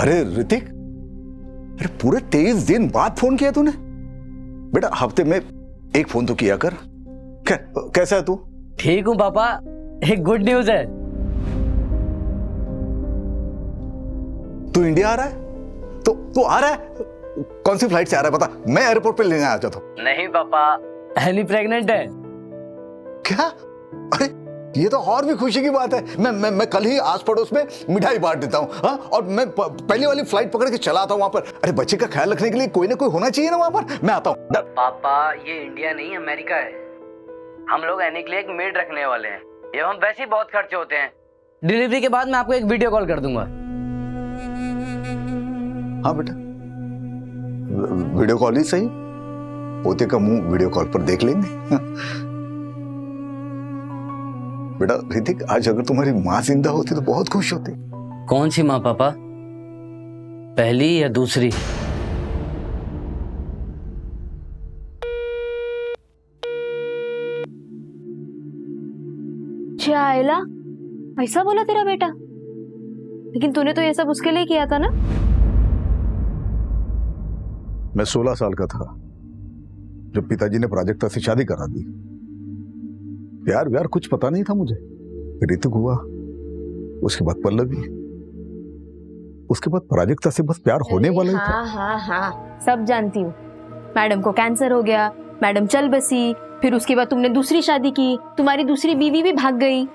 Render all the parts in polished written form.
अरे ऋतिक, अरे पूरे 23 दिन बाद फोन किया तूने? बेटा हफ्ते में एक फोन तो किया कर। कैसा है तू? ठीक हूँ पापा, एक गुड न्यूज है। तू इंडिया आ रहा है? तो तू आ रहा है? कौन सी फ्लाइट से आ रहा है बता, मैं एयरपोर्ट पे लेने आ जाता हूँ। नहीं पापा, एली प्रेग्नेंट है। क्या? अरे ये तो और भी खुशी की बात है। मैं कल ही आस पड़ोस में मिठाई बांट देता हूँ। हाँ, और मैं पहली वाली फ्लाइट पकड़ के चला आता हूँ वहां पर। अरे बच्चे का ख्याल रखने के लिए कोई ना कोई होना चाहिए ना वहां पर। मैं आता हूँ। पापा ये इंडिया नहीं अमेरिका है। हम लोग एनी के लिए एक मेड रखने वाले हैं। ये हम वैसे ही बहुत खर्चे होते हैं। डिलीवरी के बाद मैं आपको एक वीडियो कॉल कर दूंगा। हाँ बेटा, वीडियो कॉल ही सही। पोते का मुंह वीडियो कॉल पर देख लेंगे। बेटा ऋतिक, आज अगर तुम्हारी माँ जिंदा होती तो बहुत खुश होती। कौन सी माँ पापा, पहली या दूसरी? आयला, ऐसा बोला तेरा बेटा? लेकिन तूने तो ये सब उसके लिए किया था ना? मैं 16 साल का था जब पिताजी ने प्राजक्ता से शादी करा दी। प्यार व्यार कुछ पता नहीं था मुझे। ऋतिक हुआ, उसके बाद पल्लवी, उसके बाद प्राजक्ता से बस प्यार होने वाला ही था। हाँ, सब जानती हूँ। मैडम को कैंसर हो गया, मैडम चल बसी, फिर उसके बाद तुमने दूसरी शादी की, तुम्हारी दूसरी बीवी भी भाग गई।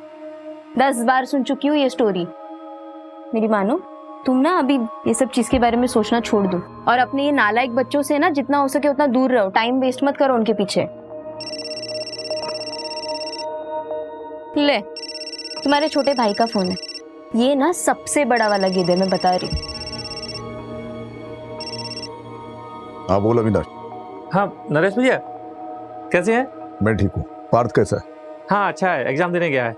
10 बार सुन चुकी हूँ ये स्टोरी। मेरी मानो, तुम ना अभी ये सब चीज के बारे में सोचना छोड़ दो और अपने ये नालायक बच्चों से ना जितना हो सके उतना दूर रहो। टाइम वेस्ट मत करो उनके पीछे। ले, तुम्हारे छोटे भाई का फोन है। ये ना सबसे बड़ा वाला गिद्ध है, मैं बता रही। हाँ बोल अविनाश। हाँ नरेश भैया, कैसे हैं? मैं ठीक हूँ। पार्थ कैसा है? हाँ अच्छा है, एग्जाम देने गया है।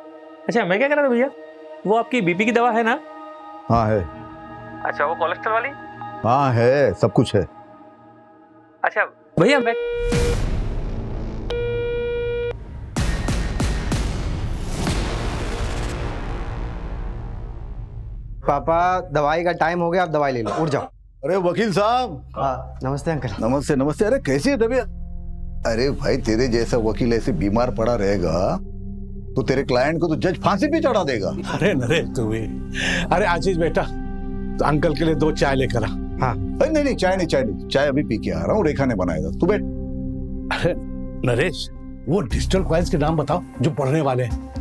अच्छा मैं क्या कह रहा था भैया, वो आपकी बीपी की दवा है ना? हाँ है। अच्छा वो कोलेस्ट्रॉल वाली? हाँ है, सब कुछ है। अच्छा भैया मैं पापा दवाई का टाइम हो गया, आप दवाई ले लो, उठ जाओ। अरे वकील साहब। हाँ नमस्ते अंकल। नमस्ते नमस्ते। अरे कैसी है तबीयत? अरे भाई तेरे जैसा वकील ऐसे बीमार पड़ा रहेगा तो तेरे क्लाइंट को तो जज फांसी पे चढ़ा देगा। अरे नरेश तू भी। अरे आशीष बेटा, तो अंकल के लिए 2 चाय लेकर आ। हाँ। अरे नहीं चाय नहीं, चाय अभी पी के आ रहा हूँ। रेखा ने बनाया था, तू बैठ। अरे नरेश, वो डिजिटल कॉइन्स के नाम बताओ जो पढ़ने वाले हैं।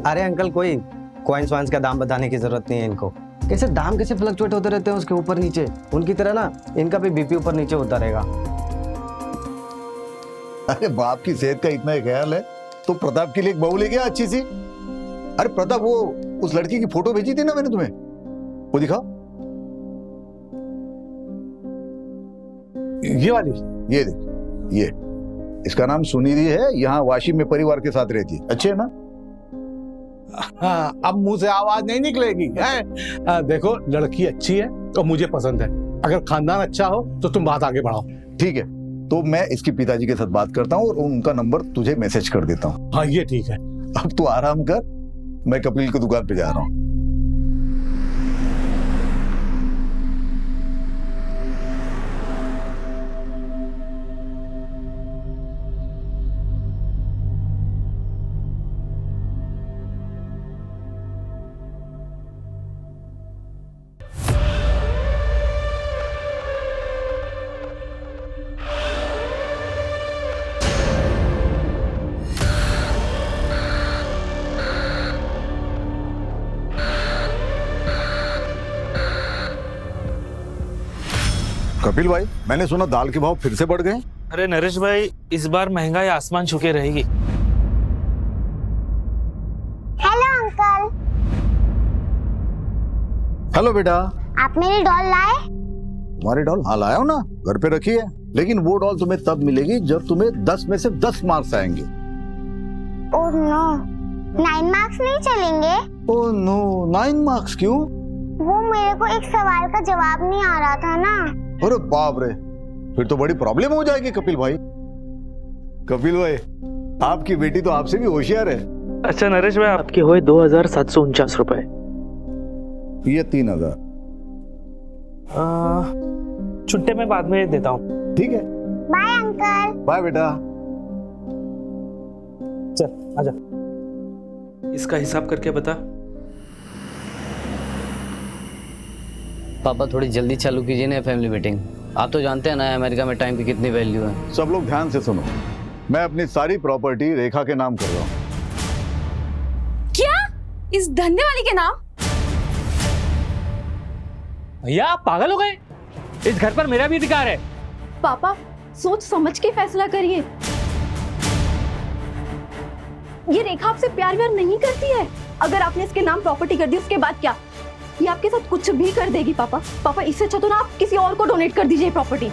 अरे अंकल, कोई कॉइन्स वाइन्स का दाम बताने की जरूरत नहीं है इनको। कैसे दाम कैसे फ्लक्चुएट होते रहते हैं उसके ऊपर नीचे, उनकी तरह ना इनका भी बीपी ऊपर नीचे होता रहेगा। अरे बाप की सेहत का इतना ही ख्याल है तो प्रताप के लिए एक बहू ले गया अच्छी सी। अरे प्रताप, वो उस लड़की की फोटो भेजी थी ना मैंने तुम्हें, वो दिखाओ। ये वाली? ये देख, ये इसका नाम सुनिधि है, यहाँ वाशी में परिवार के साथ रहती है। अच्छे है ना? हाँ, अब मुंह से आवाज नहीं निकलेगी है? देखो लड़की अच्छी है तो मुझे पसंद है। अगर खानदान अच्छा हो तो तुम बात आगे बढ़ाओ। ठीक है, तो मैं इसके पिताजी के साथ बात करता हूँ और उनका नंबर तुझे मैसेज कर देता हूँ। हाँ ये ठीक है। अब तू आराम कर, मैं कपिल की दुकान पे जा रहा हूँ। कपिल भाई, मैंने सुना दाल के भाव फिर से बढ़ गए। अरे नरेश भाई, इस बार महंगाई आसमान छूके रहेगी। Hello uncle. हेलो बेटा। आप मेरी डॉल लाए? तुम्हारी डॉल? हाँ लाया हूँ ना, घर पे रखी है। लेकिन वो डॉल तुम्हें तब मिलेगी जब तुम्हें 10 में से 10 मार्क्स आएंगे। ओह नो, 9 मार्क्स नहीं चलेंगे? ओह नो, 9 मार्क्स क्यों? वो मेरे को एक सवाल का जवाब नहीं आ रहा था ना। अरे बाप रे, फिर तो बड़ी प्रॉब्लम हो जाएगी कपिल भाई। कपिल भाई, आपकी बेटी तो आपसे भी होशियार है। अच्छा नरेश भाई, आपके हुए 2749 रुपए। ये 3,000। छुट्टे में बाद में देता हूँ। ठीक है, बाय अंकल। बाय बेटा। चल आजा, इसका हिसाब करके बता। पापा थोड़ी जल्दी चालू कीजिए ना फैमिली मीटिंग। आप तो जानते हैं ना अमेरिका में टाइम की कितनी वैल्यू है। सब लोग ध्यान से सुनो, मैं अपनी सारी प्रॉपर्टी रेखा के नाम कर रहा हूँ। क्या? इस धंधे वाली के नाम? भैया आप पागल हो गए? इस घर पर मेरा भी अधिकार है। पापा सोच समझ के फैसला करिए। ये रेखा आपसे प्यार व्यार नहीं करती है। अगर आपने इसके नाम प्रॉपर्टी कर दी उसके बाद क्या? ये आपके साथ कुछ भी कर देगी पापा। पापा इससे अच्छा तो ना आप किसी और को डोनेट कर दीजिए प्रॉपर्टी।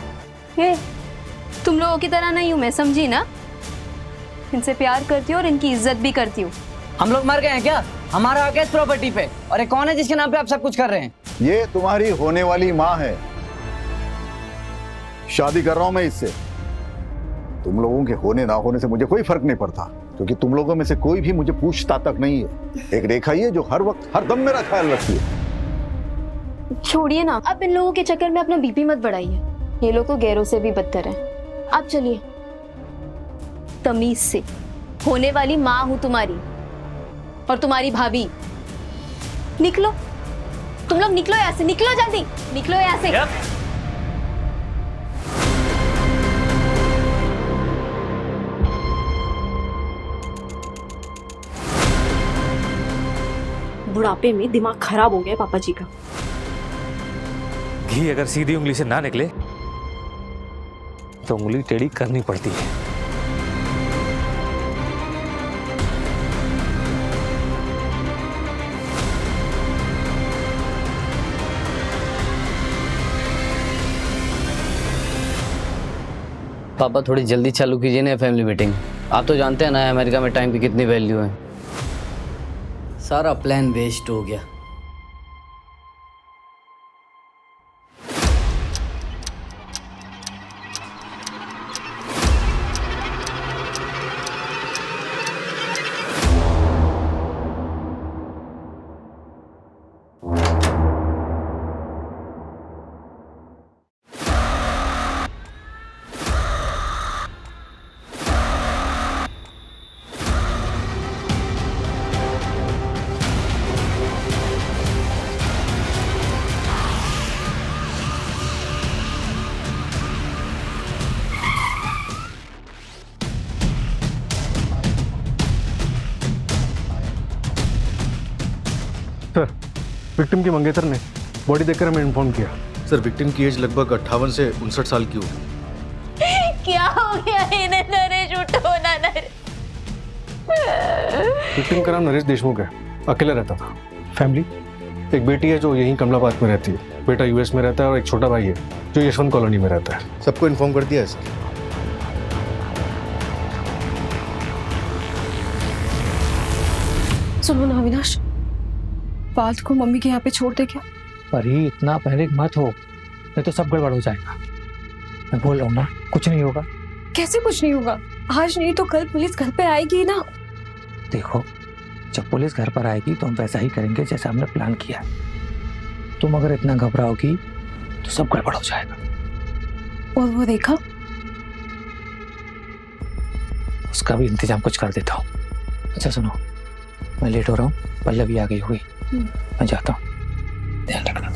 हे, तुम लोगों की तरह नहीं हूं मैं, समझी ना? इनसे प्यार करती हूँ और इनकी इज्जत भी करती हूँ। हम लोग मर गए हैं क्या? हमारा हक है इस प्रॉपर्टी पे। और ये कौन है जिसके नाम पे आप सब कुछ कर रहे हैं? ये तुम्हारी होने वाली माँ है। शादी कर रहा हूं मैं इससे। तुम लोगों के होने ना होने से मुझे कोई फर्क नहीं पड़ता, क्योंकि तुम लोगों में से कोई भी मुझे पूछता तक नहीं है। एक रेखा ही है जो हर वक्त हर दम मेरा ख्याल रखती है। छोड़िए ना, अब इन लोगों के चक्कर में अपना बीपी मत बढ़ाइए। ये लोग तो गैरों से भी बदतर हैं। आप चलिए तमीज से। होने वाली माँ हूं तुम्हारी और तुम्हारी भाभी। निकलो, तुम लोग निकलो यहाँ से, निकलो जल्दी, निकलो यहाँ से। बुढ़ापे में दिमाग खराब हो गया पापा जी का। घी अगर सीधी उंगली से ना निकले तो उंगली टेढ़ी करनी पड़ती है। पापा थोड़ी जल्दी चालू कीजिए ना फैमिली मीटिंग। आप तो जानते हैं ना अमेरिका में टाइम की कितनी वैल्यू है। सारा प्लान वेस्ट हो गया। सर, विक्टिम की मंगेतर ने बॉडी देखकर हमें इन्फॉर्म किया। सर, विक्टिम की एज लगभग 58 से 59 साल की होगी। क्या हो गया इन्हें? नरेश उठो ना नरेश। विक्टिम का नाम नरेश देशमुख है, अकेला रहता था। फैमिली, एक बेटी है जो यहीं कमलाबाद में रहती है, बेटा यूएस में रहता है और एक छोटा भाई है जो यशवंत कॉलोनी में रहता है। सबको इन्फॉर्म कर दिया है सर। सुनो ना अविनाश, बात को मम्मी के यहाँ पे छोड़ दे क्या? अरे इतना पैनिक मत हो, नहीं तो सब गड़बड़ हो जाएगा। मैं बोल रहा हूँ ना, कुछ नहीं होगा। कैसे कुछ नहीं होगा? आज नहीं तो कल पुलिस घर पे आएगी ना। देखो, जब पुलिस घर पर आएगी तो हम वैसा ही करेंगे जैसा हमने प्लान किया। तुम अगर इतना घबराओगी तो सब गड़बड़ हो जाएगा। और वो देखा, उसका भी इंतजाम कुछ कर देता हूँ। अच्छा सुनो, मैं लेट हो रहा हूँ, पल्लवी आ गई होगी, मैं जाता हूँ, ध्यान रखना।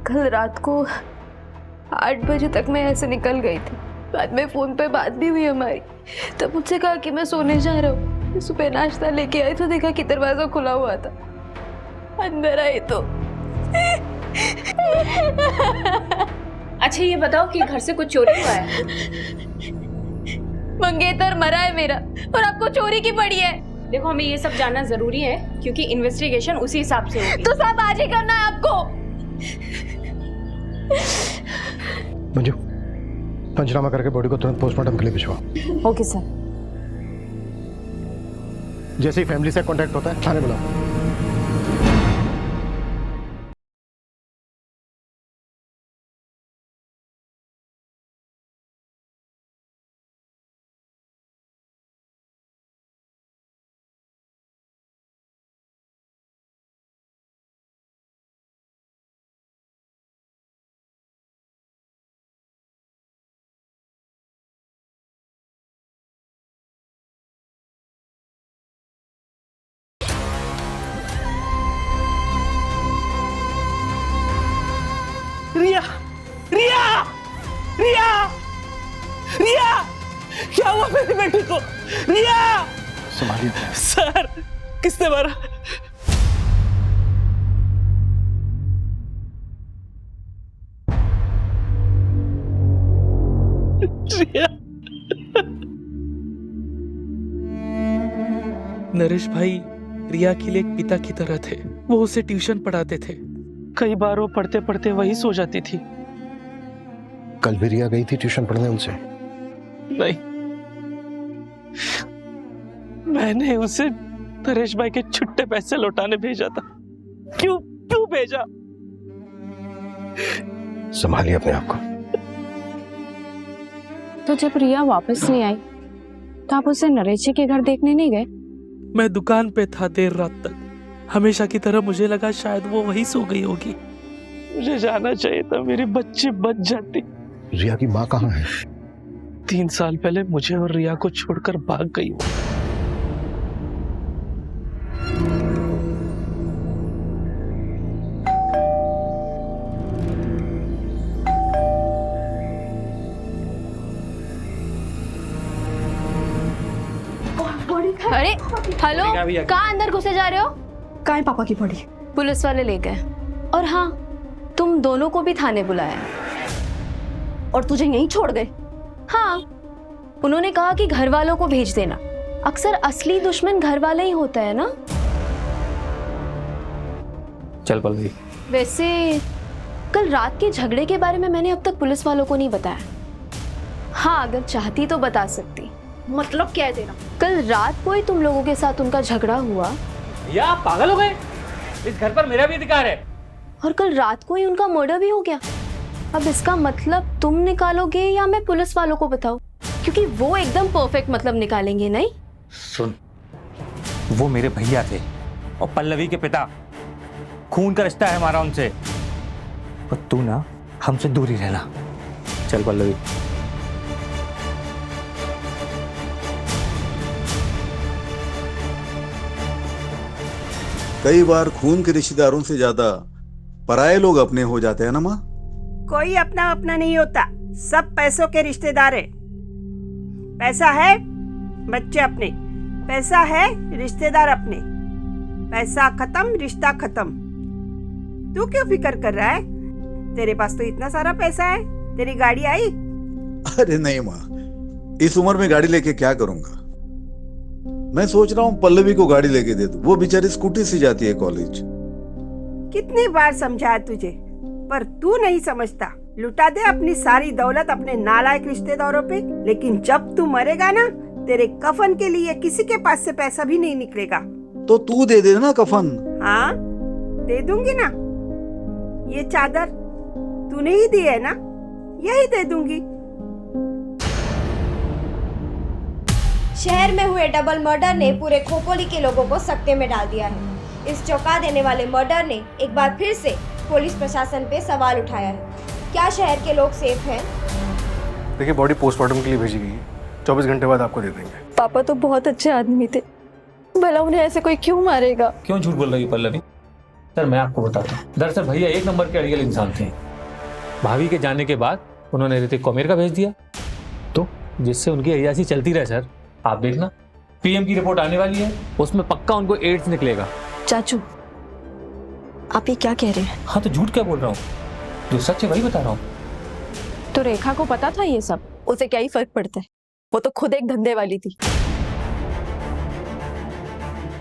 कल रात को 8 बजे तक मैं ऐसे निकल गई थी। बाद में फोन पे बात भी हुई हमारी। तब मुझसे कहा कि मैं सोने जा रहा हूँ। सुबह नाश्ता लेके आई तो देखा कि दरवाजा खुला हुआ था। अंदर आई तो अच्छा ये बताओ कि घर से कुछ चोरी हुआ है? मंगेतर मरा है मेरा और आपको चोरी की पड़ी है। देखो, हमें ये सब जानना जरूरी है क्योंकि इन्वेस्टिगेशन उसी हिसाब से होगी। तो सब आज ही करना है आपको। मंजू, पंचनामा करके बॉडी को तुरंत पोस्टमार्टम के लिए भिजवाओ। Okay sir. जैसे ही फैमिली से कांटेक्ट होता है थाने बुलाओ। नरेश भाई रिया के लिए एक पिता की तरह थे। वो उसे ट्यूशन पढ़ाते थे। कई बार वो पढ़ते पढ़ते वही सो जाती थी। कल भी रिया गई थी ट्यूशन पढ़ने उनसे? नहीं, मैंने उसे नरेश भाई के छुट्टे पैसे लौटाने भेजा था। क्यों क्यों भेजा? संभालिए अपने आप को। तो जब रिया वापस नहीं आई तो आप उसे नरेश जी के घर देखने नहीं गए? मैं दुकान पे था देर रात तक। हमेशा की तरह मुझे लगा शायद वो वहीं सो गई होगी। मुझे जाना चाहिए था, मेरी बच्ची बच जाती। रिया की माँ कहाँ है? 3 साल पहले मुझे और रिया को छोड़कर भाग गई वो। अरे हेलो, कहाँ अंदर घुसे जा रहे हो? कहाँ है पापा की बॉडी? पुलिस वाले ले गए। और हाँ, तुम दोनों को भी थाने बुलाया। और तुझे यहीं छोड़ गए? हाँ, उन्होंने कहा कि घर वालों को भेज देना। अक्सर असली दुश्मन घर वाले ही होता है ना। चल पल्लवी। वैसे कल रात के झगड़े के बारे में मैंने अब तक पुलिस वालों को नहीं बताया। हाँ, अगर चाहती तो बता सकती। मतलब क्या है तेरा? कल रात को ही तुम लोगों के साथ उनका झगड़ा हुआ। या आप पागल हो गए? इस घर पर मेरा भी अधिकार है। और कल रात को ही उनका मर्डर भी हो गया। अब इसका मतलब तुम निकालोगे या मैं पुलिस वालों को बताऊं? क्योंकि वो एकदम परफेक्ट मतलब निकालेंगे। नहीं सुन, वो मेरे भैया थे और पल्लवी के पिता। खून का रिश्ता है हमारा उनसे। और तू ना हमसे दूर ही रहना। चल पल्लवी। कई बार खून के रिश्तेदारों से ज्यादा पराये लोग अपने हो जाते हैं ना माँ। कोई अपना अपना नहीं होता, सब पैसों के रिश्तेदार है। पैसा है बच्चे अपने, पैसा है रिश्तेदार अपने। पैसा खत्म, रिश्ता खत्म। तू क्यों फिक्र कर रहा है? तेरे पास तो इतना सारा पैसा है। तेरी गाड़ी आई? अरे नहीं माँ, इस उम्र में गाड़ी लेके क्या करूंगा। मैं सोच रहा हूँ पल्लवी को गाड़ी लेके दे दूं। वो बेचारी स्कूटी से जाती है कॉलेज। कितनी बार समझाया तुझे, पर तू नहीं समझता। लुटा दे अपनी सारी दौलत अपने नालायक रिश्तेदारों पे, लेकिन जब तू मरेगा ना, तेरे कफन के लिए किसी के पास से पैसा भी नहीं निकलेगा। तो तू दे दे ना कफन। हाँ, दे दूंगी ना। ये चादर तूने ही दी है ना, यही दे दूंगी। शहर में हुए डबल मर्डर ने पूरे खोपोली के लोगों को सकते में डाल दिया है। इस चौंका देने वाले मर्डर ने एक बार फिर से पुलिस प्रशासन पे सवाल उठाया है। क्या शहर के लोग सेफ हैं? देखिए, बॉडी पोस्टमार्टम के लिए भेजी गई है। 24 घंटे बाद आपको दे देंगे। पापा तो बहुत अच्छे आदमी थे, भला उन्हें ऐसे कोई क्यों मारेगा? क्यों झूठ बोल रही है पल्लवी? सर मैं आपको बताता हूँ। दरअसल भैया एक नंबर के अड़ियल इंसान थे। भाभी के जाने के बाद उन्होंने ऋतिक को अमेरिका भेज दिया, तो जिससे उनकी अय्यासी चलती रहे। सर आप देखना, पीएम की रिपोर्ट आने वाली है, उसमें पक्का उनको एड्स निकलेगा। चाचू, आप ये क्या कह रहे हैं? हाँ तो झूठ क्या बोल रहा हूँ, जो सच है वही बता रहा हूँ। तो रेखा को पता था ये सब? उसे क्या ही फर्क पड़ता है, वो तो खुद एक धंधे वाली थी।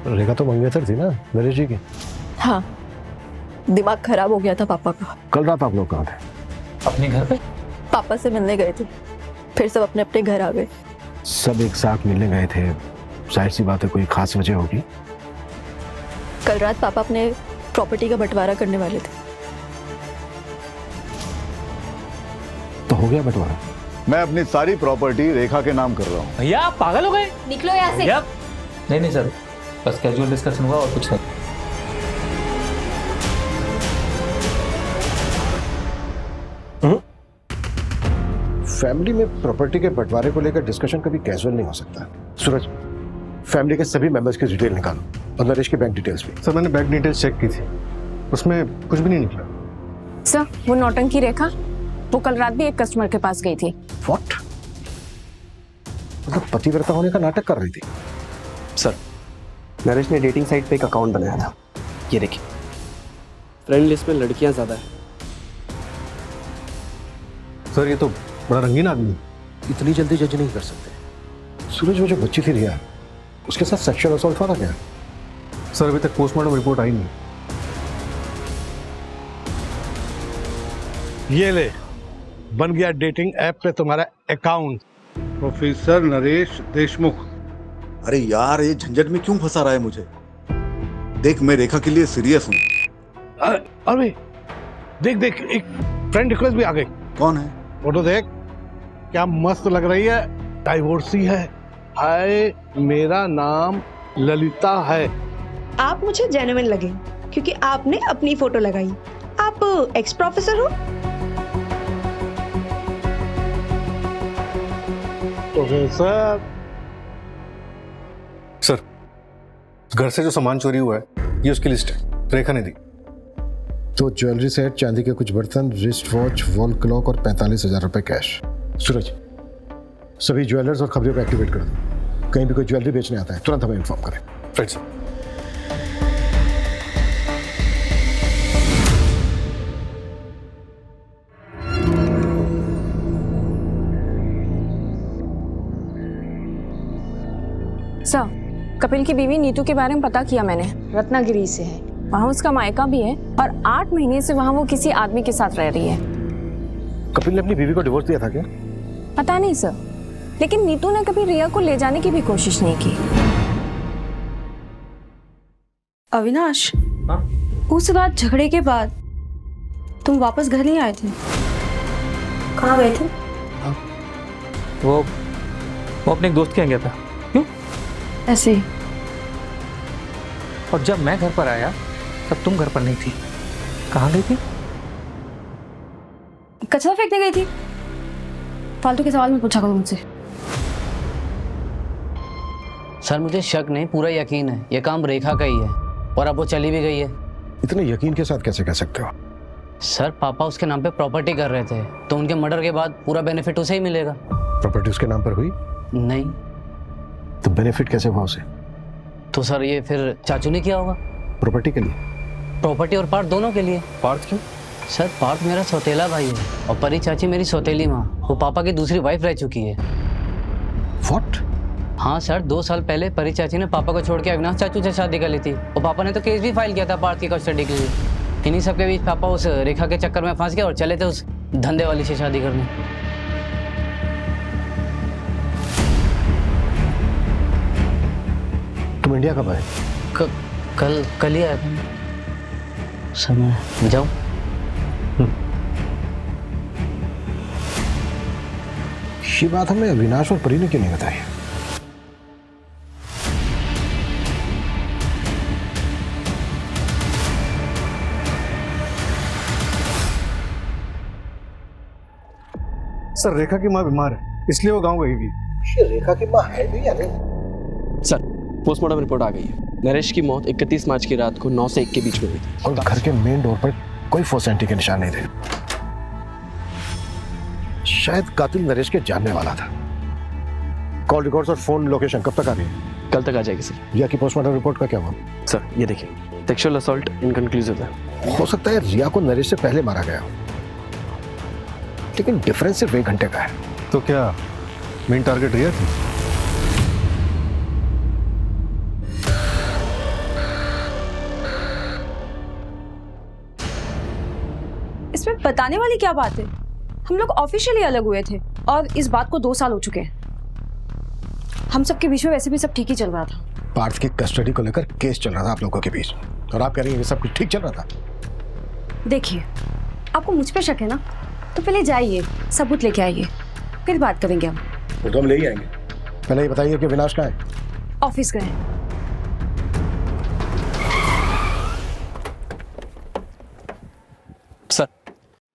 रेखा तो मंगेतर थी ना नरेश जी की। हाँ, दिमाग खराब हो गया था पापा का। कल रात आप लोग कहाँ थे? अपने घर पे पापा से मिलने गए थे, फिर सब अपने अपने घर आ गए। सब एक साथ मिलने गए थे, जाहिर सी बात है कोई खास वजह होगी। कल रात पापा अपने प्रॉपर्टी का बंटवारा करने वाले थे। तो हो गया बंटवारा? मैं अपनी सारी प्रॉपर्टी रेखा के नाम कर रहा हूँ। भैया आप पागल हो गए? निकलो यहाँ से। नहीं सर, बस कैजुअल डिस्कशन हुआ और कुछ नहीं। फैमिली में प्रॉपर्टी के बंटवारे को लेकर डिस्कशन कभी कैजुअल नहीं हो सकता। सूरज, फैमिली के सभी मेंबर्स की डिटेल निकालो और नरेश की बैंक डिटेल्स भी। सर मैंने बैंक डिटेल्स चेक की थी, उसमें कुछ भी नहीं निकला। सर वो नौटंकी रेखा, वो कल रात भी एक कस्टमर के पास गई थी। व्हाट? मतलब पतिव्रता होने का नाटक कर रही थी? सर नरेश ने डेटिंग साइट पे एक अकाउंट बनाया था, ये देखिए। फ्रेंड लिस्ट में लड़कियां ज्यादा है। सर ये तो बड़ा रंगीन आदमी। इतनी जल्दी जज नहीं कर सकते। सूरज, वो जो बच्ची थी रिया, उसके साथ सेक्सुअल असॉल्ट हुआ था क्या? सर अभी तक पोस्टमार्टम रिपोर्ट आई नहीं। ये ले, बन गया डेटिंग ऐप पे तुम्हारा अकाउंट। प्रोफेसर नरेश देशमुख। अरे यार, ये झंझट में क्यों फंसा रहा है मुझे? देख, मैं रेखा के लिए सीरियस हूँ। अरे देख देख, एक फ्रेंड रिक्वेस्ट भी आ गई। कौन है? फोटो देख, क्या मस्त लग रही है। डाइवोर्सी है। हाय, मेरा नाम ललिता है। आप मुझे जेन्युइन लगे क्योंकि आपने अपनी फोटो लगाई। आप एक्स प्रोफेसर हो? प्रोफेसर। सर, घर से जो सामान चोरी हुआ है ये उसकी लिस्ट है, रेखा ने दी। तो ज्वेलरी सेट, चांदी के कुछ बर्तन, रिस्ट वॉच, वॉल क्लॉक और 45,000 रुपए कैश। सूरज, सभी ज्वेलर्स और खबरों को एक्टिवेट कर दो। कहीं भी कोई ज्वेलरी बेचने आता है तुरंत हमें इन्फॉर्म करें। Right sir. सर, कपिल की बीवी नीतू के बारे में पता किया मैंने। रत्नागिरी से है, वहाँ उसका मायका भी है और 8 महीने से वहाँ वो किसी आदमी के साथ रह रही है। कपिल ने अपनी बीवी को डिवोर्स दिया था क्या? पता नहीं सर, लेकिन नीतू ने कभी रिया को ले जाने की भी कोशिश नहीं की। अविनाश, उस रात झगड़े के बाद तुम वापस घर नहीं आए थे? कहाँ गए थे? वो अपने एक दोस्त के यहाँ गया था। क्यों? ऐसे ही। और जब मैं घर पर आया तब तुम घर पर नहीं थी। कहाँ गई थी? कचरा फेंकने गई थी। फालतू के सवाल मत पूछा करो मुझसे। सर मुझे शक नहीं, पूरा यकीन है ये काम रेखा का ही है और अब वो चली भी गई है। इतने यकीन के साथ कैसे कह सकते हो? सर पापा उसके नाम पे प्रॉपर्टी कर रहे थे तो उनके मर्डर के बाद पूरा बेनिफिट उसे ही मिलेगा। प्रॉपर्टी उसके नाम पर हुई? नहीं। तो बेनिफिट कैसे हुआ उसे? तो सर ये फिर चाचू ने किया होगा। प्रॉपर्टी के लिए? प्रॉपर्टी और पार्थ दोनों के लिए। पार्थ क्यों? सर पार्थ मेरा सौतेला भाई है और परी चाची मेरी सौतेली माँ। वो पापा की दूसरी वाइफ रह चुकी है। What? हाँ सर, 2 साल पहले परी चाची ने पापा को छोड़ के अविनाश चाचू से शादी कर ली थी और पापा ने तो केस भी फाइल किया था पार्थ की कस्टडी के लिए। इन्हीं सब के बीच पापा उस रेखा के चक्कर में फंस गए और चले थे उस धंधे वाली से शादी करने। तुम इंडिया कब आए? कल ही आया था सर। मैं जाऊँ? ये बात हमें अविनाश और परी ने क्यों नहीं बताई? सर रेखा की माँ बीमार है इसलिए वो गांव गई थी। ये रेखा की माँ है भी या नहीं? सर, पोस्टमार्टम रिपोर्ट आ गई है। नरेश की मौत 31 मार्च की रात को 9 से 1 के बीच में हुई थी और घर के मेन डोर पर कोई फोर्स एंट्री के निशान नहीं थे। शायद कातिल नरेश के जानने वाला था। कॉल रिकॉर्ड्स और फोन लोकेशन कब तक आ रही है? कल तक आ जाएगी सर। रिया की पोस्टमार्टम रिपोर्ट का क्या हुआ? सर ये देखिए, सेक्सुअल असॉल्ट इनकंक्लूसिव है। हो सकता है रिया को नरेश से पहले मारा गया हो, लेकिन डिफरेंस सिर्फ 1 घंटे का है। तो क्या मेन टारगेट रिया थी? इसमें बताने वाली क्या बात है? हम लोग ऑफिशियली अलग हुए थे और इस बात को 2 साल हो चुके हैं। हम सबके बीच में वैसे भी सब ठीक ही चल रहा था। पार्थ की कस्टडी को लेकर केस चल रहा था आप लोगों के बीच और आप कह रही हैं कि सब कुछ ठीक चल रहा था? देखिए, आपको मुझ पे शक है ना, तो पहले जाइए सबूत लेके आइए, फिर बात करेंगे हम। तो हम ले ही आएंगे। पहले ये बताइए कि विनाश कहाँ है? ऑफिस गए। सर,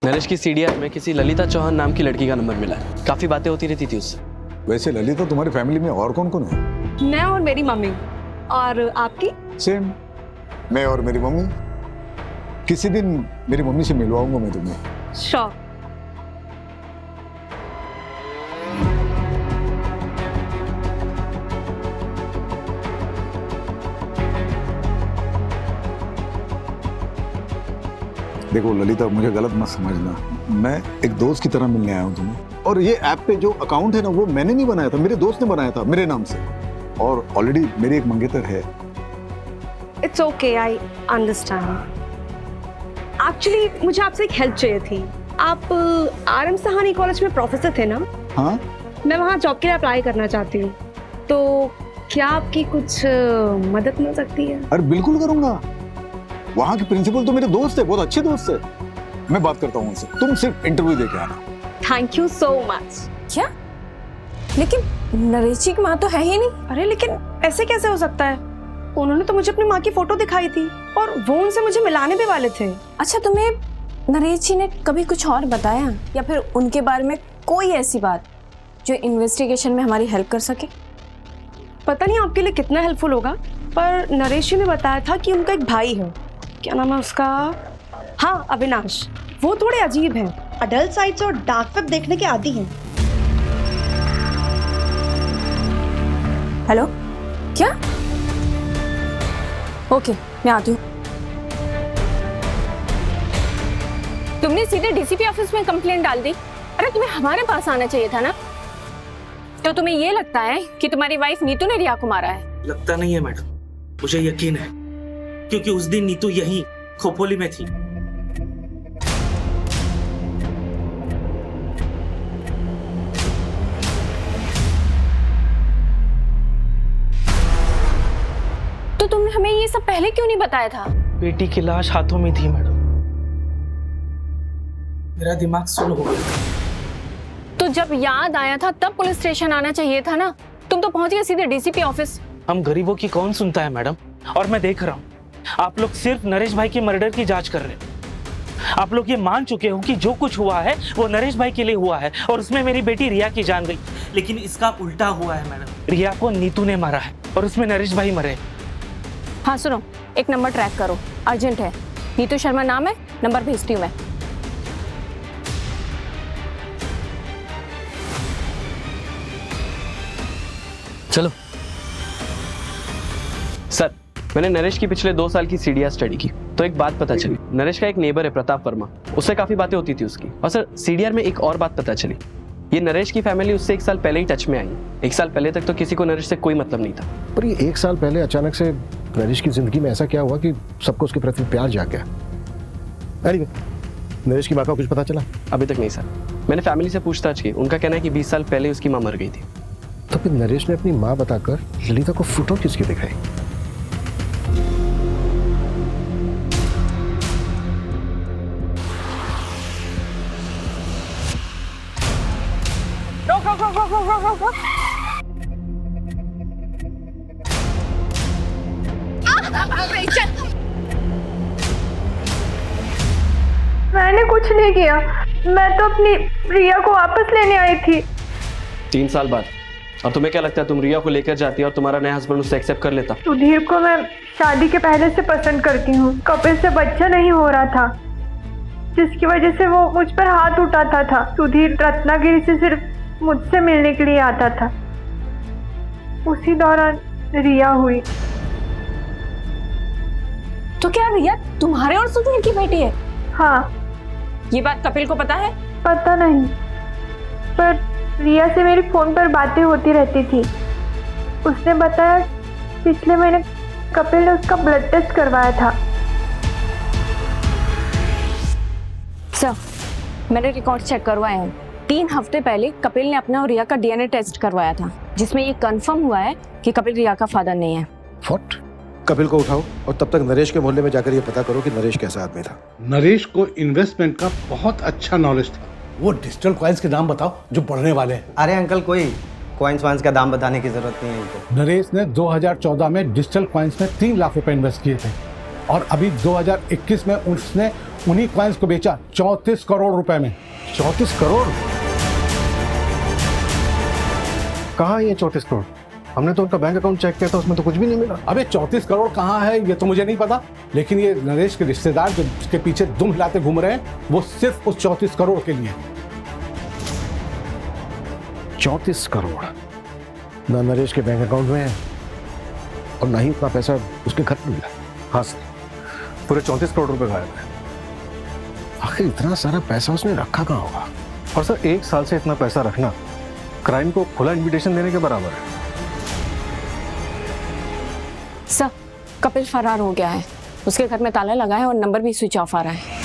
नरेश की सीडीआर में किसी ललिता चौहान नाम की लड़की का नंबर मिला है। काफी बातें होती रहती थी उससे। वैसे ललिता तुम्हारी फैमिली में और कौन कौन है? मैं और मेरी मम्मी। और आपकी? सेम, मैं और मेरी मम्मी। किसी दिन मेरी मम्मी से मिलवाऊंगा मैं तुम्हें। श्योर। देखो ललिता, मुझे गलत मत समझना। मैं एक दोस्त की तरह मिलने आया हूँ तुम्हें और ये ऐप पे जो अकाउंट है ना वो मैंने नहीं बनाया था, मेरे दोस्त ने बनाया था मेरे नाम से, और ऑलरेडी मेरी एक मंगेतर है। It's okay, I understand. Actually मुझे आपसे एक हेल्प चाहिए थी। आप आर एम सहानी कॉलेज में प्रोफेसर थे ना? हाँ, मैं वहाँ जॉब के लिए अप्लाई करना चाहती हूँ, तो क्या आपकी कुछ मदद मिल सकती है? अरे बिल्कुल करूंगा। वहाँ के प्रिंसिपल तो मेरे दोस्त है, बहुत अच्छे दोस्त है, मैं बात करता हूँ उनसे। तुम सिर्फ इंटरव्यू दे के आना। Thank you so much. क्या? लेकिन नरेश जी की माँ तो है ही नहीं। अरे लेकिन ऐसे कैसे हो सकता है? उन्होंने तो मुझे अपनी माँ की फोटो दिखाई थी और वो उनसे मुझे मिलाने भी वाले थे। अच्छा, तुम्हें नरेश जी ने कभी कुछ और बताया या फिर उनके बारे में कोई ऐसी बात जो इन्वेस्टिगेशन में हमारी हेल्प कर सके? पता नहीं आपके लिए कितना हेल्पफुल होगा, पर नरेश जी ने बताया था कि उनका एक भाई है, क्या नाम है उसका, हाँ अविनाश। वो थोड़े अजीब हैं, अडल्ट साइट्स और डार्क वेब देखने के आदी हैं। हेलो, क्या? ओके, मैं आती हूँ। तुमने सीधे डीसीपी ऑफिस में कंप्लेंट डाल दी। अरे तुम्हें हमारे पास आना चाहिए था ना। तो तुम्हें ये लगता है कि तुम्हारी वाइफ नीतू ने रिया को मारा है? लगता नहीं है मैडम, मुझे यकीन है, क्योंकि उस दिन नीतू यहीं खोपोली में थी। तो तुमने हमें ये सब पहले क्यों नहीं बताया था? बेटी की लाश हाथों में थी मैडम, मेरा दिमाग सुन हो गया। तो जब याद आया था तब पुलिस स्टेशन आना चाहिए था ना। तुम तो पहुंच गए सीधे डीसीपी ऑफिस। हम गरीबों की कौन सुनता है मैडम, और मैं देख रहा हूँ आप लोग सिर्फ नरेश भाई की मर्डर की जांच कर रहे हैं। आप लोग ये मान चुके हो कि जो कुछ हुआ है वो नरेश भाई के लिए हुआ है और उसमें मेरी बेटी रिया की जान गई, लेकिन इसका उल्टा हुआ है मैडम। रिया को नीतू ने मारा है और उसमें नरेश भाई मरे। हाँ सुनो, एक नंबर ट्रैक करो, अर्जेंट है। नीतू शर्मा नाम है, नंबर भेजती हूँ मैं। चलो सर, मैंने नरेश की पिछले 2 साल की सीडीआर स्टडी की तो एक बात पता चली। नरेश का एक नेबर है प्रताप वर्मा, उससे काफी बातें होती थी उसकी। और सर सीडीआर में एक और बात पता चली, ये नरेश की फैमिली उससे 1 साल पहले ही टच में आई। 1 साल पहले तक तो किसी को नरेश से कोई मतलब नहीं था, पर ये 1 साल पहले अचानक से नरेश की जिंदगी में ऐसा क्या हुआ कि सबको उसके प्रति प्यार जाग गया? Anyway, नरेश की माँ का कुछ पता चला? अभी तक नहीं सर, मैंने फैमिली से पूछताछ की, उनका कहना है कि 20 साल पहले उसकी माँ मर गई थी। तो फिर नरेश ने अपनी माँ बताकर ललिता को फोटो किसकी दिखाई? रोक। मैंने कुछ नहीं किया, मैं तो अपनी रिया को वापस लेने आई थी। 3 साल बाद, और तुम्हें क्या लगता है तुम रिया को लेकर जाती और तुम्हारा नया हस्बैंड उससे एक्सेप्ट कर लेता? सुधीर को मैं शादी के पहले से पसंद करती हूँ। कपिल से बच्चा नहीं हो रहा था, जिसकी वजह से वो मुझ पर हाथ उठाता था। सुधीर रत्नागिरी से सिर्फ मुझसे मिलने के लिए आता था। उसी दौरान रिया हुई। तो क्या रिया तुम्हारे और सुधीर की बेटी है? हाँ। ये बात कपिल को पता है? पता नहीं, पर रिया से मेरी फोन पर बातें होती रहती थी। उसने बताया पिछले महीने कपिल ने उसका ब्लड टेस्ट करवाया था। सर, मैंने रिकॉर्ड चेक करवाए हैं। 3 हफ्ते पहले कपिल ने अपना और रिया का डीएनए टेस्ट करवाया था, जिसमें ये कंफर्म हुआ है कि कपिल रिया का फादर नहीं है। व्हाट? कपिल को उठाओ और तब तक नरेश के मोहल्ले में जाकर ये पता करो कि नरेश कैसा आदमी था। नरेश को इन्वेस्टमेंट का बहुत अच्छा नॉलेज था। वो डिजिटल कॉइन्स के दाम बताओ जो बढ़ने वाले हैं। अरे अंकल, कोई कॉइन्स वाइन्स का दाम बताने की जरूरत नहीं है इनको। नरेश ने 2014 में डिजिटल कॉइन्स में 3 लाख रुपए इन्वेस्ट किए थे और अभी 2021 में उसने उन्हीं कॉइन्स को बेचा 34 करोड़ रुपए में। 34 करोड़? कहाँ है ये 34 करोड़? हमने तो उनका बैंक अकाउंट चेक किया था, उसमें तो कुछ भी नहीं मिला। अबे 34 करोड़ कहाँ है ये तो मुझे नहीं पता, लेकिन ये नरेश के रिश्तेदार जो उसके पीछे दुम हिलाते घूम रहे हैं वो सिर्फ उस 34 करोड़ के लिए। 34 करोड़ ना नरेश के बैंक अकाउंट में है और ना ही उतना पैसा उसके घर में मिला। हाँ सर, पूरे 34 करोड़ रुपए गायब है। आखिर इतना सारा पैसा उसने रखा कहाँ होगा? और सर 1 साल से इतना पैसा रखना क्राइम को खुला इन्विटेशन देने के बराबर है। सर, कपिल फरार हो गया है। उसके घर में ताला लगा है और नंबर भी स्विच ऑफ आ रहा है।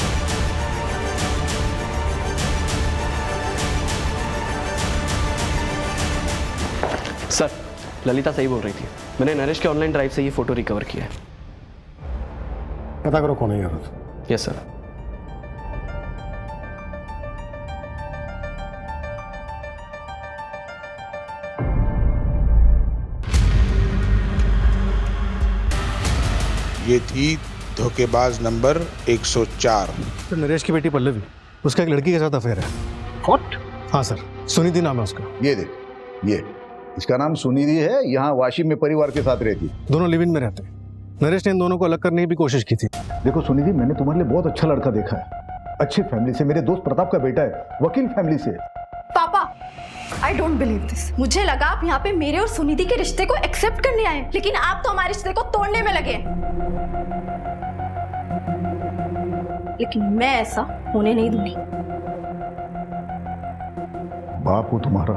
सर, ललिता सही बोल रही थी। मैंने नरेश के ऑनलाइन ड्राइव से ये फोटो रिकवर किया है। पता करो कौन है औरत। Yes sir. ये थी धोखेबाज नंबर 104। सर नरेश की बेटी पल्लवी, उसका एक लड़की के साथ अफेयर है। व्हाट? हाँ सर, सुनिधि नाम है उसका। ये देख, ये इसका नाम सुनिधि है। यहाँ वाशिम में परिवार के साथ रहती। दोनों लिव इन में रहते हैं। नरेश ने इन दोनों को अलग करने की भी कोशिश की थी। देखो सुनिधि, मैंने तुम्हारे लिए बहुत अच्छा लड़का देखा है, अच्छी फैमिली से। मेरे दोस्त प्रताप का बेटा है, वकील फैमिली से। पापा, आई डोंट बिलीव दिस। मुझे लगा आप यहाँ पे मेरे और सुनिधि के रिश्ते को एक्सेप्ट करने आए, लेकिन आप तो हमारे रिश्ते को तोड़ने में लगे। लेकिन मैं ऐसा होने नहीं दूंगी। बाप हूं तुम्हारा,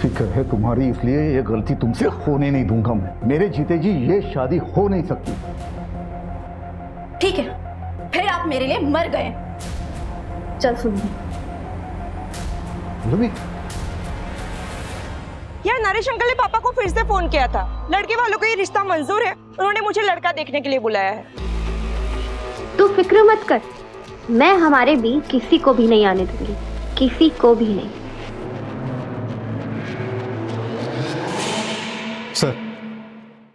फिक्र है तुम्हारी, इसलिए ये गलती तुमसे होने नहीं दूंगा मैं। मेरे जीते जी ये शादी हो नहीं सकती। ठीक है, फिर आप मेरे लिए मर गए। चल सुनिधि। यार नरेश अंकल ने पापा को फिर से फोन किया था। लड़के वालों को ये रिश्ता मंजूर है, उन्होंने मुझे लड़का देखने के लिए बुलाया है। तू फिक्र मत कर, मैं हमारे बीच किसी को भी नहीं आने दूंगी, किसी को भी नहीं। सर,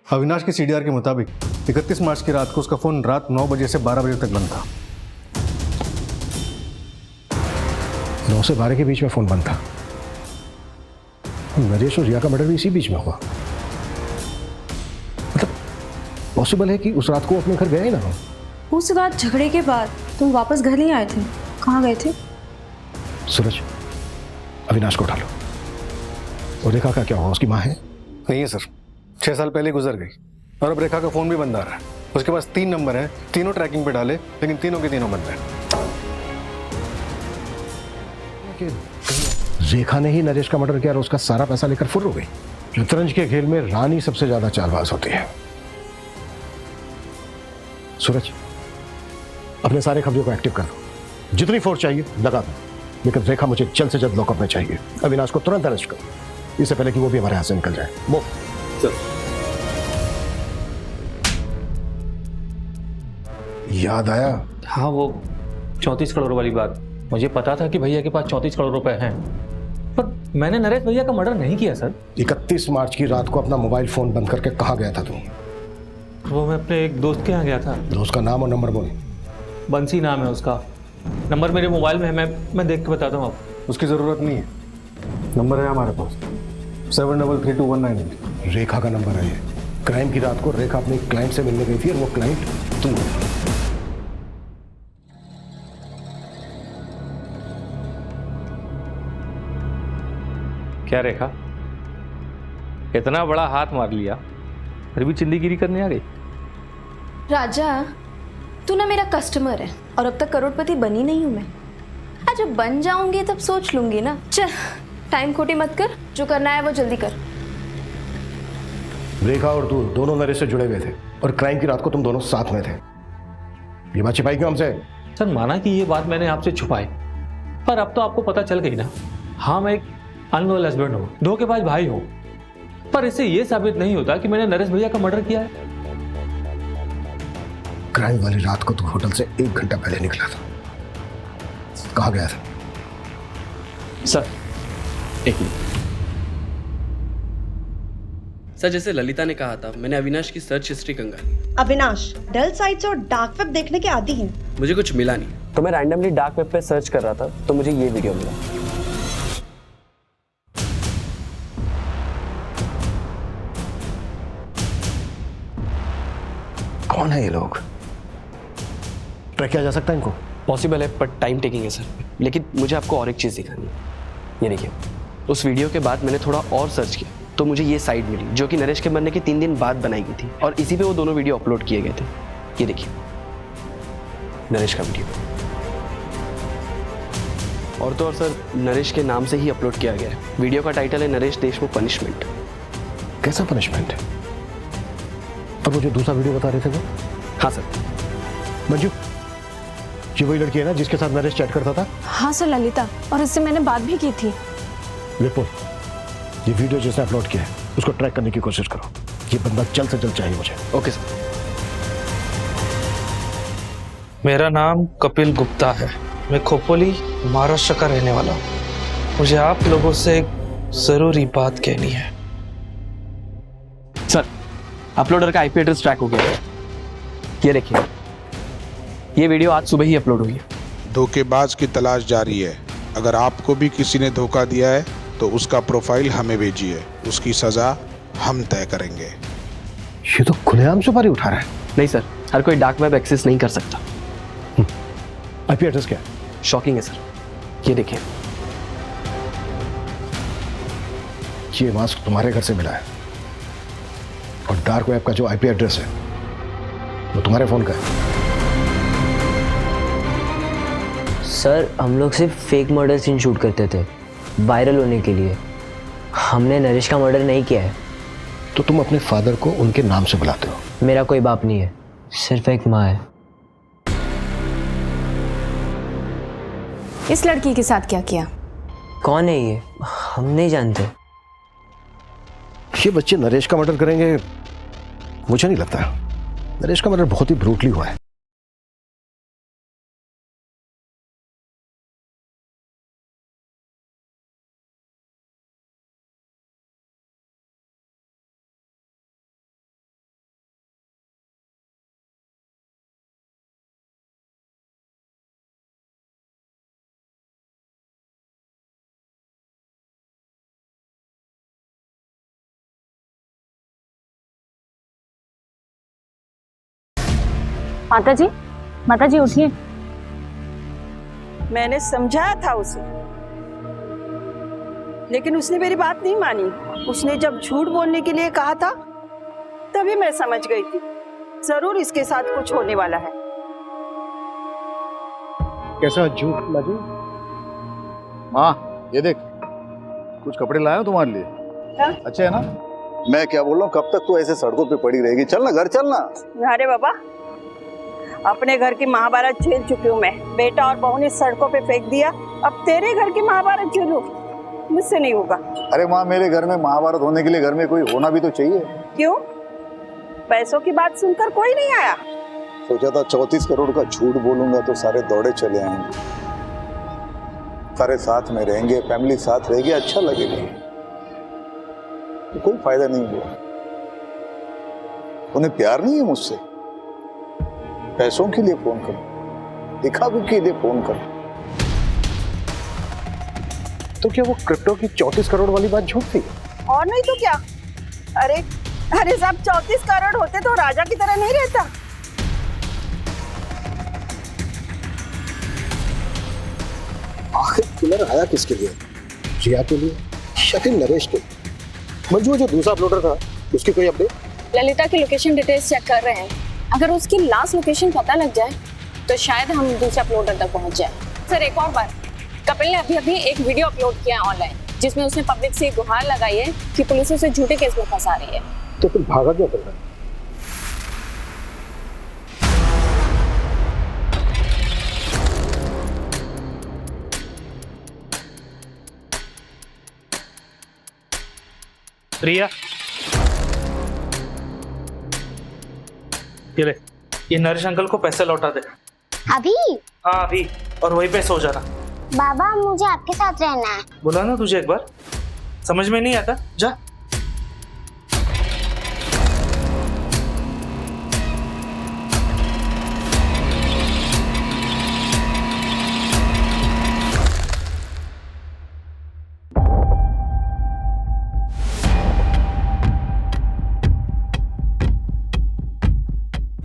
अविनाश के सीडीआर के मुताबिक 31 मार्च की रात को उसका फोन रात 9 बजे से 12 बजे तक बंद था। 9 से 12 के बीच में फोन बंद था। नरेश और रिया का मर्डर भी इसी बीच में हुआ। मतलब पॉसिबल है कि उस रात को अपने घर गए ही ना हो। उस रात झगड़े के बाद तुम वापस घर नहीं आए थे, कहाँ गए थे? सूरज, अविनाश को उठा लो। और रेखा का क्या हुआ? उसकी माँ है? नहीं है सर, 6 साल पहले गुजर गई और अब रेखा का फोन भी बंद आ रहा है। उसके पास 3 नंबर हैं, तीनों ट्रैकिंग पे डाले, लेकिन तीनों के तीनों बंद हैं। रेखा ने ही नरेश का मर्डर किया और उसका सारा पैसा लेकर फुर्र हो गई। शतरंज के खेल में रानी सबसे ज्यादा चालबाज होती है। सूरज, अपने सारे खबरों को एक्टिव कर दो। जितनी फोर्स चाहिए लगा दो, लेकिन रेखा मुझे जल्द से जल्द लॉकअप में चाहिए। अविनाश को तुरंत अरेस्ट करो, इससे पहले कि वो भी हमारे हाथ से निकल जाए। वो याद आया? हाँ, वो 34 करोड़ वाली बात। मुझे पता था कि भैया के पास 34 करोड़ रुपए हैं, पर मैंने नरेश भैया का मर्डर नहीं किया सर। 31 मार्च की रात को अपना मोबाइल फोन बंद करके कहाँ गया था तुम? वो मैं अपने एक दोस्त के यहाँ गया था। दोस्त का नाम और नंबर बोल। बंसी नाम है उसका। नंबर मेरे मोबाइल में है, मैं देख के बताता हूँ आपको। उसकी जरूरत नहीं है, नंबर है हमारे पास 733219। रेखा का नंबर है ये। क्राइम की रात को रेखा अपने क्लाइंट से मिलने गई थी और वो क्लाइंट तुम। क्या रेखा, इतना बड़ा हाथ मार लिया फिर भी चिल्लीगिरी करने आ गई? राजा, तू ना मेरा कस्टमर है और अब तक करोड़पति बनी नहीं हूं मैं। आज जब बन जाऊंगी तब सोच लूंगी ना। चल, टाइम खोटी मत कर, जो करना है वो जल्दी कर। रेखा और तू दोनों नरेश से जुड़े हुए थे और क्राइम की रात को तुम दोनों साथ में थे। ये बात छिपाई क्यों हमसे? सर, माना कि ये बात मैंने आपसे छुपाई, पर अब तो आपको पता चल गई ना। हाँ, मैं एक अनलॉयल हस्बैंड हूँ, धोखेबाज भाई हूँ, पर इससे ये साबित नहीं होता कि मैंने नरेश भैया का मर्डर किया है। क्राइम वाली रात को तू होटल से 1 घंटा पहले निकला था, कहाँ गया था? सर, एक मिनट। सर, जैसे ललिता ने कहा था, मैंने अविनाश की सर्च हिस्ट्री कंगाली। अविनाश डल साइट्स और डार्क वेब देखने के आदी हैं। मुझे कुछ मिला नहीं, तो मैं रैंडमली डार्क वेब पे सर्च कर रहा था, तो मुझे ये वीडियो मिला। कौन है ये लोग? ट्रैक किया जा सकता है इनको? पॉसिबल है, पर टाइम टेकिंग है सर। लेकिन मुझे आपको और एक चीज़ दिखानी है। ये देखिए, उस वीडियो के बाद मैंने थोड़ा और सर्च किया तो मुझे ये साइट मिली, जो कि नरेश के मरने के 3 दिन बाद बनाई गई थी, और इसी पे वो दोनों वीडियो अपलोड किए गए थे। ये देखिए, नरेश का वीडियो। और तो और सर, नरेश के नाम से ही अपलोड किया गया है। वीडियो का टाइटल है नरेश देशमुख पनिशमेंट। कैसा पनिशमेंट है? और वो जो दूसरा वीडियो बता रहे थे वो? हाँ सर। मंजू, ये वही लड़की है ना जिसके साथ नरेश चैट करता था? हाँ सर, ललिता, और इससे मैंने बात भी की थी। विपुल, ये वीडियो जिसने अपलोड किया है उसको ट्रैक करने की कोशिश करो। ये बंदा जल्द से जल्द चाहिए मुझे। Okay sir. मेरा नाम कपिल गुप्ता है। मैं खोपोली महाराष्ट्र का रहने वाला हूँ। मुझे आप लोगों से एक जरूरी बात कहनी है। सर, अपलोडर का आईपी एड्रेस ट्रैक हो गया है। ये देखिए, ये वीडियो आज सुबह ही अपलोड हुई है। धोखेबाज की तलाश जारी है। अगर आपको भी किसी ने धोखा दिया है तो उसका प्रोफाइल हमें भेजिए, उसकी सजा हम तय करेंगे। ये तो खुलेआम सुपारी उठा रहा है। नहीं सर, हर कोई डार्क वेब एक्सेस नहीं कर सकता। आईपी एड्रेस क्या है? शॉकिंग है सर, ये देखिए। ये मास्क तुम्हारे घर से मिला है और डार्क वेब का जो आईपी एड्रेस है वो तुम्हारे फोन का है। सर, हम लोग सिर्फ फेक मर्डर सीन शूट करते थे वायरल होने के लिए। हमने नरेश का मर्डर नहीं किया है। तो तुम अपने फादर को उनके नाम से बुलाते हो? मेरा कोई बाप नहीं है, सिर्फ एक माँ है। इस लड़की के साथ क्या किया? कौन है ये? हम नहीं जानते। ये बच्चे नरेश का मर्डर करेंगे मुझे नहीं लगता। नरेश का मर्डर बहुत ही ब्रूटली हुआ है। माता जी उठिए। मैंने समझाया था उसे, लेकिन उसने मेरी बात नहीं मानी। उसने जब झूठ बोलने के लिए कहा था तभी मैं समझ गई थी जरूर इसके साथ कुछ होने वाला है। कैसा झूठ लाजू? माँ, ये देख, कुछ कपड़े लाया हूं तुम्हारे लिए। क्या? अच्छे है ना? मैं क्या बोल रहा हूँ, कब तक तू ऐसे सड़कों पे पड़ी रहेगी? चल ना, घर चलना। अरे बाबा, अपने घर की महाभारत झेल चुकी हूँ मैं। बेटा और बहू ने सड़कों पे फेंक दिया, अब तेरे घर की महाभारत झेलूं? मुझसे नहीं होगा। अरे माँ, मेरे घर में महाभारत होने के लिए घर में कोई होना भी तो चाहिए। क्यों? पैसों की बात सुनकर कोई नहीं आया? सोचा था 34 करोड़ का झूठ बोलूंगा तो सारे दौड़े चले आएंगे, सारे साथ में रहेंगे, फैमिली साथ रहेगी, अच्छा लगेगा। तो कोई फायदा नहीं हुआ। उन्हें प्यार नहीं है मुझसे। पैसों के लिए फोन करो, दिखावे के लिए फोन करो। तो क्या वो क्रिप्टो की 34 करोड़ वाली बात झूठ थी? और नहीं तो क्या। अरे अरे साहब, 34 करोड़ होते तो राजा की तरह नहीं रहता। आखिर किलर आया किसके लिए? रिया के लिए या फिर नरेश के? मंजू, जो दूसरा अपलोडर था उसकी कोई अपडेट? ललिता की लोकेशन डिटेल्स चेक कर रहे हैं। अगर उसकी लास्ट लोकेशन पता लग जाए तो शायद हम दूसरे अपलोडर तक पहुंच जाए। सर, एक और बात, कपिल ने अभी एक वीडियो अपलोड किया है ऑनलाइन, जिसमें उसने पब्लिक से गुहार लगाई है कि पुलिस उसे झूठे केस में फंसा रही है। तो फिर भागा क्यों कर रहा है? रिया, ये ले, ये नरेश अंकल को पैसे लौटा दे। अभी? हाँ अभी, और वहीं पे सो जाना। बाबा, मुझे आपके साथ रहना है। बोला ना तुझे एक बार, समझ में नहीं आता? जा।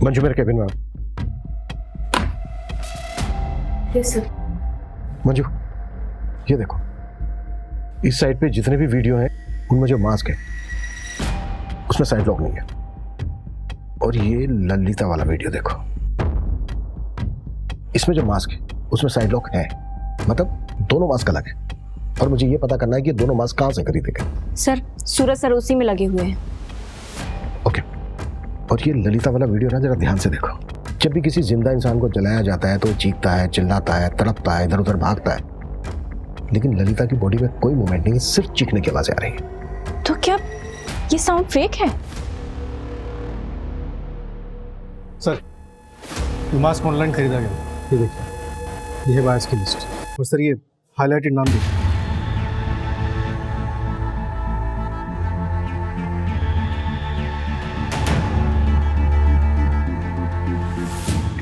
मंजू, मेरे केबिन में आओ। Yes sir. मंजू, ये देखो, इस साइड पे जितने भी वीडियो हैं उनमें जो मास्क है उसमें साइड लॉक नहीं है। और ये ललिता वाला वीडियो देखो, इसमें जो मास्क है उसमें साइड लॉक है। मतलब दोनों मास्क अलग है और मुझे ये पता करना है कि दोनों मास्क कहाँ से खरीदे गए। सर सूरज सर उसी में लगे हुए हैं। ओके, और ये ललिता वाला वीडियो ना जरा ध्यान से देखो। जब भी किसी जिंदा इंसान को जलाया जाता है तो वो चीखता है, चिल्लाता है, तड़पता है, इधर उधर भागता है, लेकिन ललिता की बॉडी में कोई मूवमेंट नहीं है, सिर्फ चीखने की आवाजें आ रही है। तो क्या ये साउंड फेक है? सर ये मास्क ऑनलाइन खरीदा गया, ये देखिए, ये है बायर्स की लिस्ट, और सर ये हाईलाइटेड नाम देखिए।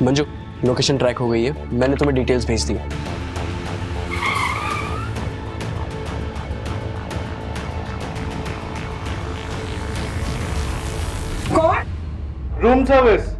मंजू, लोकेशन ट्रैक हो गई है, मैंने तुम्हें डिटेल्स भेज दी। कौन? Room service.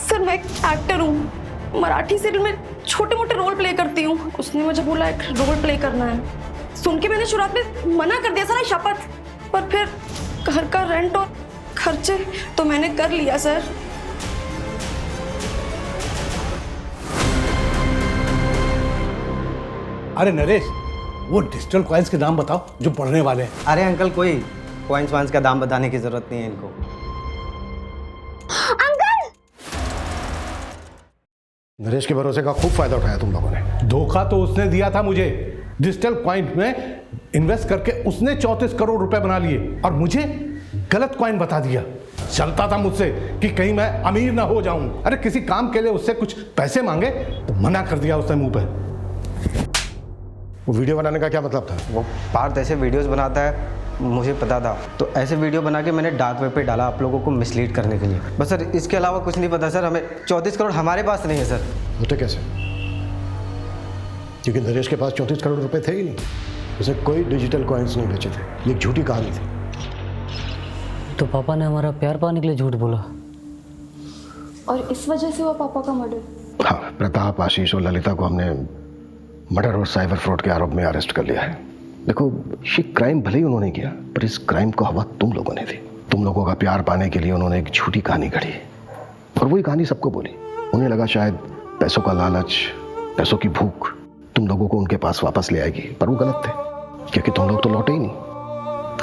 सर मैं एक एक्टर हूँ, मराठी सीरियल में छोटे मोटे रोल प्ले करती हूँ। उसने मुझे बोला एक रोल प्ले करना है। सुन के मैंने शुरुआत में मना कर दिया सर, शपथ, पर फिर घर का रेंट और खर्चे तो मैंने कर लिया सर। अरे नरेश, वो डिजिटल कॉइन्स के नाम बताओ जो पढ़ने वाले हैं। अरे अंकल, कोई कॉइन्स वाइन्स का दाम बताने की जरूरत नहीं है इनको। नरेश के भरोसे का खूब फायदा उठाया तुम लोगों ने। धोखा तो उसने दिया था मुझे। डिजिटल कॉइन में इन्वेस्ट करके उसने 34 करोड़ रुपए बना लिए और मुझे गलत कॉइन बता दिया। चलता था मुझसे कि कहीं मैं अमीर ना हो जाऊं। अरे किसी काम के लिए उससे कुछ पैसे मांगे तो मना कर दिया उसने मुंह पे। वो वीडियो बनाने का क्या मतलब था? वो पार्थ ऐसे वीडियोस बनाता है, मुझे पता था, तो ऐसे वीडियो बना के मैंने डार्क वेब पे डाला आप लोगों को मिसलीड करने के लिए। बस सर, इसके अलावा कुछ नहीं पता सर। हमें 34 करोड़ हमारे पास नहीं है सर। होते कैसे? क्योंकि नरेश के पास 34 करोड़ रुपए थे ही नहीं। उसे कोई डिजिटल कॉइन्स नहीं बेचे थे। ये एक झूठी कहानी थी। तो पापा ने हमारा प्यार पाने के लिए झूठ बोला, और इस वजह से हुआ पापा का मर्डर। हाँ, प्रताप, आशीष और ललिता को हमने मर्डर और साइबर फ्रॉड के आरोप में अरेस्ट कर लिया है। देखो, ये क्राइम भले ही उन्होंने किया, पर इस क्राइम को हवा तुम लोगों ने दी। तुम लोगों का प्यार पाने के लिए उन्होंने एक झूठी कहानी गढ़ी और वही कहानी सबको बोली। उन्हें लगा शायद पैसों का लालच, पैसों की भूख तुम लोगों को उनके पास वापस ले आएगी, पर वो गलत थे, क्योंकि तुम लोग तो लौटे ही नहीं।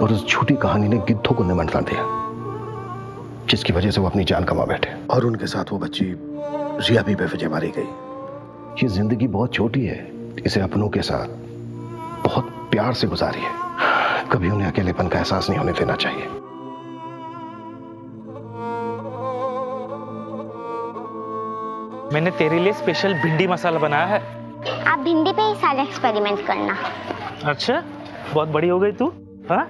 और उस झूठी कहानी ने गिद्धों को निमंत्रण दिया, जिसकी वजह से वो अपनी जान गंवा बैठे और उनके साथ वो बच्ची रिया भी बेवजह मारी गई। ये जिंदगी बहुत छोटी है, इसे अपनों के साथ बहुत प्यार से गुजारिए। कभी उन्हें अकेलेपन का एहसास नहीं होने देना चाहिए। मैंने तेरे लिए स्पेशल भिंडी मसाला बनाया है। आप भिंडी पे ही सारे एक्सपेरिमेंट करना। अच्छा, बहुत बड़ी हो गई तू। हाँ,